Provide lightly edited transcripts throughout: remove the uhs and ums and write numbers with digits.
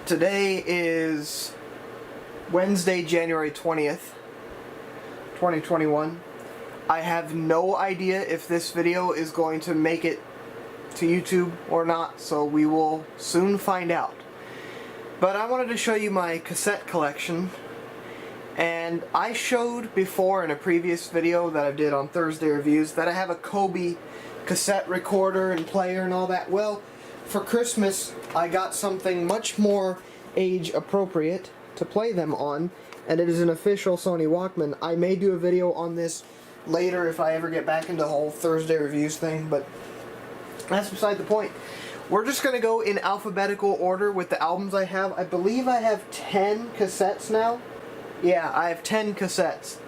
Today is Wednesday, January 20th, 2021. I have no idea if this video is going to make it to YouTube or not, so we will soon find out. But I wanted to show you my cassette collection, and I showed before in a previous video that I did on Thursday Reviews that I have a Kobe cassette recorder and player and all that. Well, for Christmas I got something much more age appropriate to play them on, and it is an official Sony Walkman. I may do a video on this later if I ever get back into the whole Thursday Reviews thing, but that's beside the point. We're just going to go in alphabetical order with the albums I have. I believe I have 10 cassettes now. Yeah, I have 10 cassettes.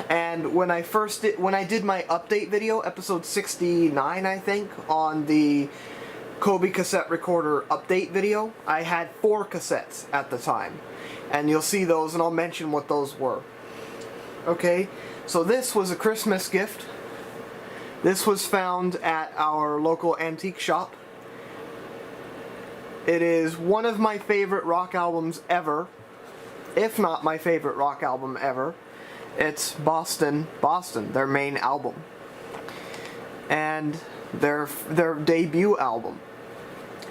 And when I did my update video, episode 69 I think, on the Kobe cassette recorder update video, I had 4 cassettes at the time. And you'll see those and I'll mention what those were. Okay, so this was a Christmas gift. This was found at our local antique shop. It is one of my favorite rock albums ever, if not my favorite rock album ever. It's Boston, their main album. And their debut album.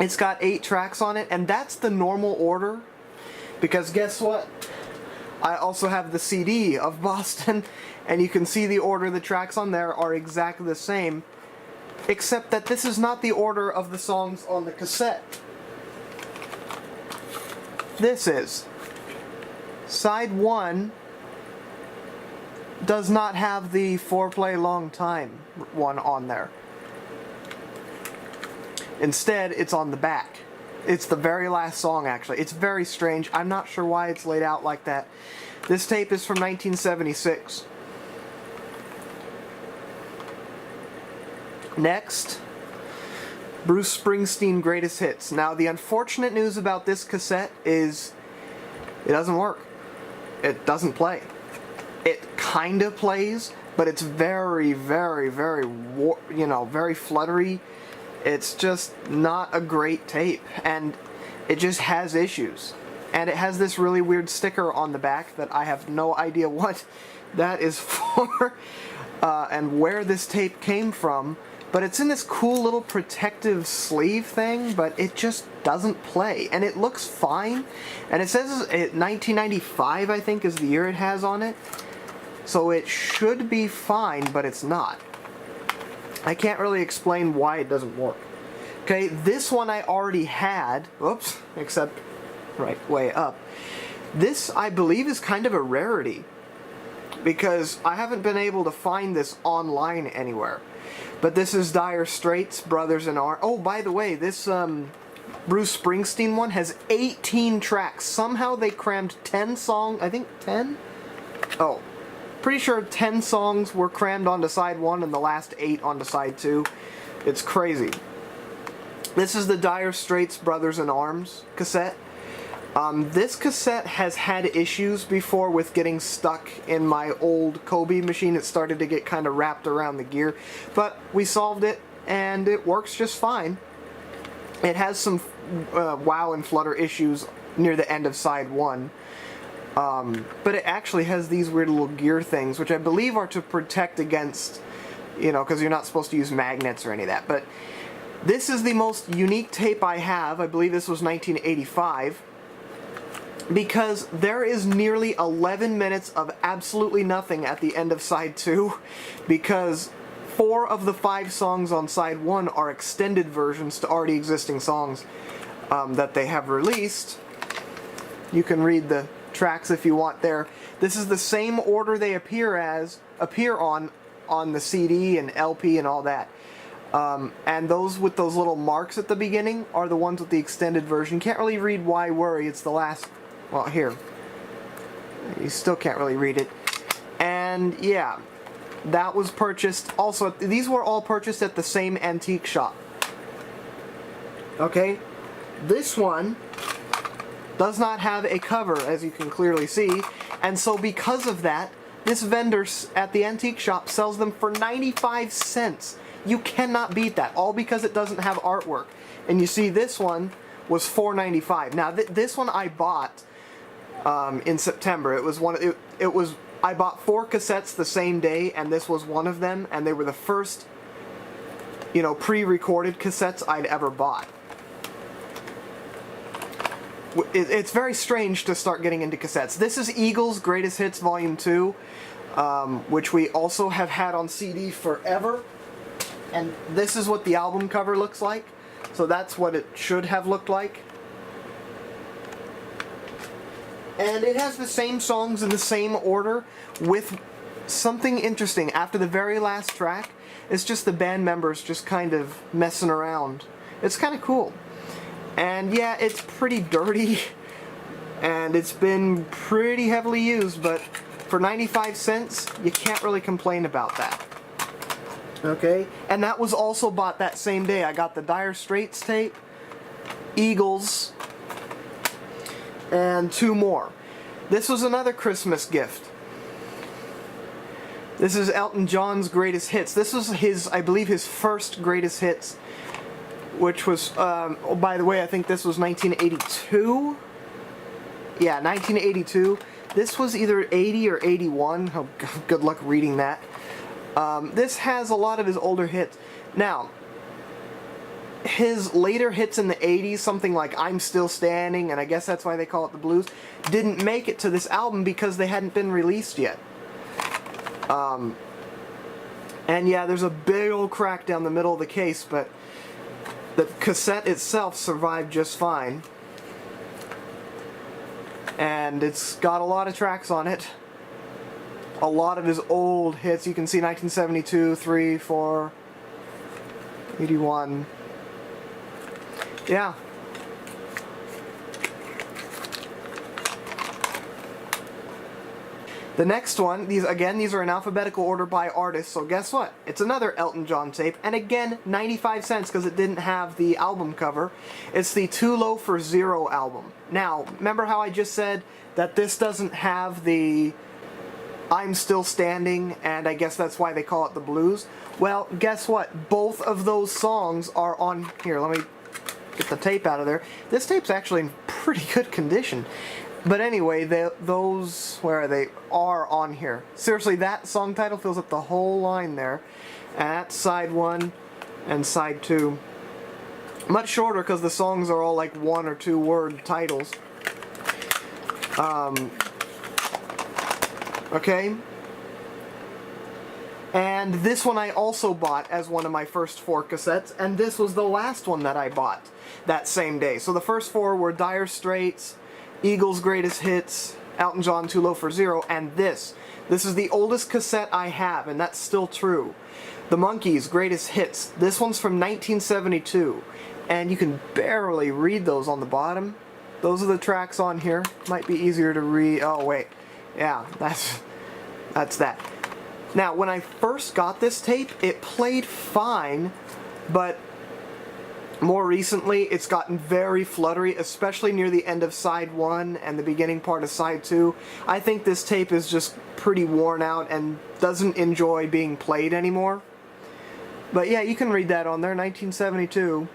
It's got 8 tracks on it, and that's the normal order, because guess what? I also have the CD of Boston, and you can see the order the tracks on there are exactly the same, except that this is not the order of the songs on the cassette. This is. Side 1 does not have the Foreplay Long Time one on there. Instead, it's on the back. It's the very last song, actually. It's very strange. I'm not sure why it's laid out like that. This tape is from 1976. Next, Bruce Springsteen Greatest Hits. Now, the unfortunate news about this cassette is it doesn't work. It doesn't play. It kind of plays, but it's very, very, very, very fluttery. It's just not a great tape, and it just has issues. And it has this really weird sticker on the back that I have no idea what that is for and where this tape came from. But it's in this cool little protective sleeve thing, but it just doesn't play. And it looks fine. And it says 1995, I think, is the year it has on it. So it should be fine, but it's not. I can't really explain why it doesn't work. Okay, this one I already had. Oops, except right way up. This, I believe, is kind of a rarity, because I haven't been able to find this online anywhere. But this is Dire Straits, Brothers in Arms. Oh, by the way, this Bruce Springsteen one has 18 tracks. Somehow they crammed 10 songs, I think 10? Oh, pretty sure 10 songs were crammed onto side 1 and the last 8 onto side 2. It's crazy. This is the Dire Straits, Brothers in Arms cassette. This cassette has had issues before with getting stuck in my old Kobe machine. It started to get kind of wrapped around the gear, but we solved it and it works just fine. It has some wow and flutter issues near the end of side 1, but it actually has these weird little gear things, which I believe are to protect against, because you're not supposed to use magnets or any of that. But this is the most unique tape I have. I believe this was 1985. Because there is nearly 11 minutes of absolutely nothing at the end of side 2, because 4 of the 5 songs on side 1 are extended versions to already existing songs that they have released. You can read the tracks if you want there. This is the same order they appear on the CD and LP and all that. And those with those little marks at the beginning are the ones with the extended version. Can't really read Why Worry. It's the last. Well, here. You still can't really read it. And yeah, that was purchased also. These were all purchased at the same antique shop. Okay, this one does not have a cover, as you can clearly see, and so because of that, this vendor at the antique shop sells them for 95 cents. You cannot beat that, all because it doesn't have artwork. And you see this one was $4.95. Now this one I bought in September. It was I bought 4 cassettes the same day, and this was one of them, and they were the first, you know, pre-recorded cassettes I'd ever bought. It's very strange to start getting into cassettes. This is Eagles' Greatest Hits Volume 2, which we also have had on CD forever. And this is what the album cover looks like. So that's what it should have looked like. And it has the same songs in the same order, with something interesting. After the very last track, it's just the band members just kind of messing around. It's kind of cool. And yeah, it's pretty dirty, and it's been pretty heavily used, but for 95 cents, you can't really complain about that. Okay, and that was also bought that same day. I got the Dire Straits tape, Eagles, and 2 more. This was another Christmas gift. This is Elton John's Greatest Hits. This was his, I believe, his first Greatest Hits, which was, oh, by the way, I think this was 1982. Yeah, 1982. This was either 80 or 81. Oh, good luck reading that. This has a lot of his older hits. Now, his later hits in the 80s, something like I'm Still Standing, and I guess that's why they call it the blues, didn't make it to this album because they hadn't been released yet. And yeah, there's a big old crack down the middle of the case, but the cassette itself survived just fine. And it's got a lot of tracks on it. A lot of his old hits. You can see 1972, 3, 4, 81. Yeah. The next one, these are in alphabetical order by artist, so guess what? It's another Elton John tape, and again, 95 cents because it didn't have the album cover. It's the Too Low for Zero album. Now, remember how I just said that this doesn't have the I'm Still Standing, and I guess that's why they call it the blues? Well, guess what? Both of those songs are on here. Let me get the tape out of there. This tape's actually in pretty good condition. But anyway, those, where are they, are on here. Seriously, that song title fills up the whole line there. And that's side 1 and side 2. Much shorter because the songs are all like 1 or 2 word titles. Okay. And this one I also bought as one of my first 4 cassettes, and this was the last one that I bought that same day. So the first 4 were Dire Straits, Eagles' Greatest Hits, Elton John, Too Low for Zero, and this. This is the oldest cassette I have, and that's still true. The Monkees' Greatest Hits. This one's from 1972, and you can barely read those on the bottom. Those are the tracks on here. Might be easier to read. Oh, wait. Yeah, that's that. Now, when I first got this tape, it played fine, but more recently, it's gotten very fluttery, especially near the end of side 1 and the beginning part of side 2. I think this tape is just pretty worn out and doesn't enjoy being played anymore. But yeah, you can read that on there. 1972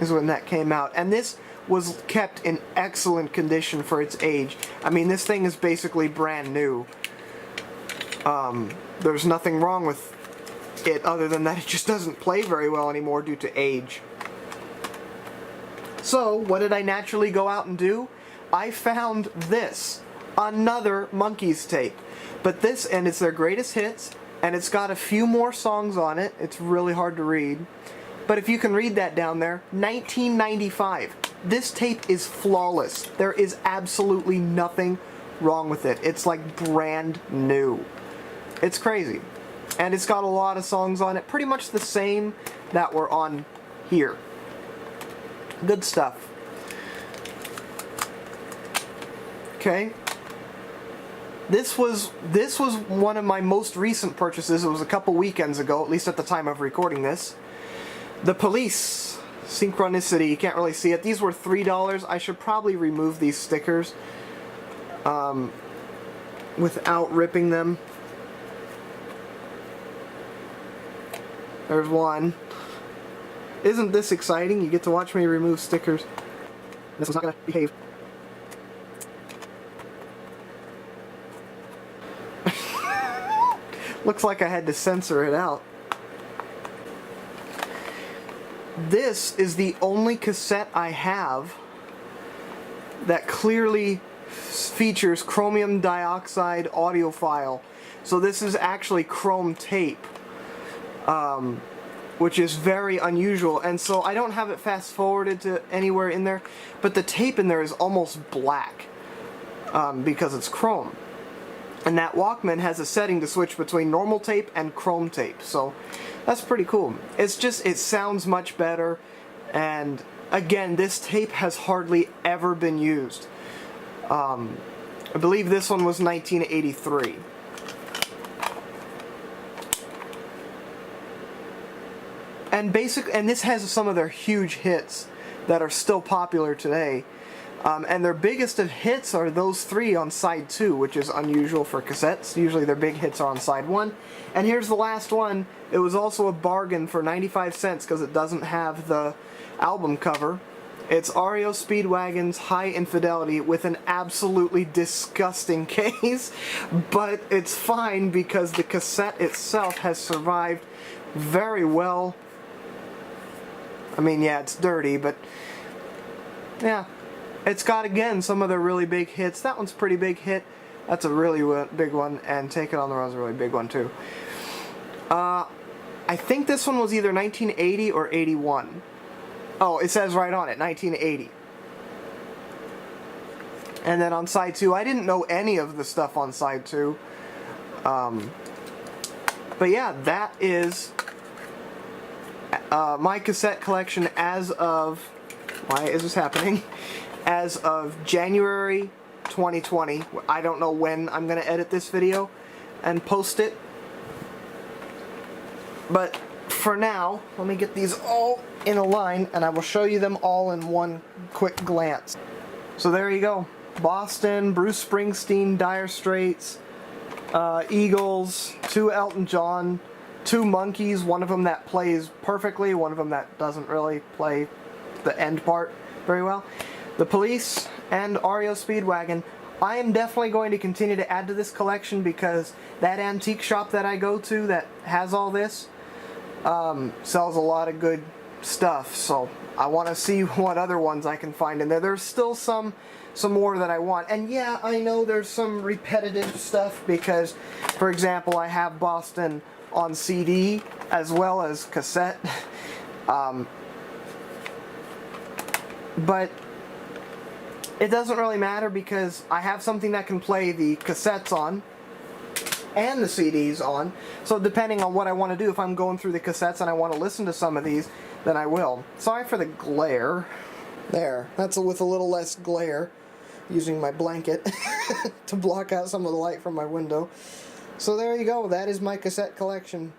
is when that came out. And this was kept in excellent condition for its age. I mean, this thing is basically brand new. There's nothing wrong with it other than that it just doesn't play very well anymore due to age. So, what did I naturally go out and do? I found this, another Monkees tape. But this, and it's their greatest hits, and it's got a few more songs on it. It's really hard to read. But if you can read that down there, 1995. This tape is flawless. There is absolutely nothing wrong with it. It's like brand new. It's crazy. And it's got a lot of songs on it, pretty much the same that were on here. Good stuff. Okay. This was one of my most recent purchases. It was a couple weekends ago, at least at the time of recording this. The Police, Synchronicity. You can't really see it. These were $3. I should probably remove these stickers without ripping them. There's one. Isn't this exciting? You get to watch me remove stickers. This one's not gonna behave. Looks like I had to censor it out. This is the only cassette I have that clearly features chromium dioxide audiophile. So this is actually chrome tape, which is very unusual. And so I don't have it fast forwarded to anywhere in there, but the tape in there is almost black because it's chrome. And that Walkman has a setting to switch between normal tape and chrome tape, so that's pretty cool. It's just, it sounds much better, and again, this tape has hardly ever been used. I believe this one was 1983. And this has some of their huge hits that are still popular today. And their biggest of hits are those three on side 2, which is unusual for cassettes. Usually their big hits are on side 1. And here's the last one. It was also a bargain for 95 cents because it doesn't have the album cover. It's REO Speedwagon's High Infidelity with an absolutely disgusting case, but it's fine because the cassette itself has survived very well. I mean, yeah, it's dirty, but yeah. It's got, again, some of their really big hits. That one's a pretty big hit. That's a really big one, and Take It On The Road's a really big one, too. I think this one was either 1980 or 81. Oh, it says right on it, 1980. And then on side 2, I didn't know any of the stuff on side 2. But yeah, that is my cassette collection as of... Why is this happening? As of January 2020. I don't know when I'm going to edit this video and post it. But for now, let me get these all in a line and I will show you them all in one quick glance. So there you go. Boston, Bruce Springsteen, Dire Straits, Eagles, 2 Elton John, 2 Monkees, one of them that plays perfectly, one of them that doesn't really play the end part very well. The Police, and REO Speedwagon. I am definitely going to continue to add to this collection because that antique shop that I go to that has all this sells a lot of good stuff, so I want to see what other ones I can find in there. There's still some more that I want, and yeah, I know there's some repetitive stuff because, for example, I have Boston on CD as well as cassette, but it doesn't really matter because I have something that can play the cassettes on and the CDs on. So depending on what I want to do, if I'm going through the cassettes and I want to listen to some of these, then I will. Sorry for the glare. There, that's with a little less glare, using my blanket to block out some of the light from my window. So there you go, that is my cassette collection.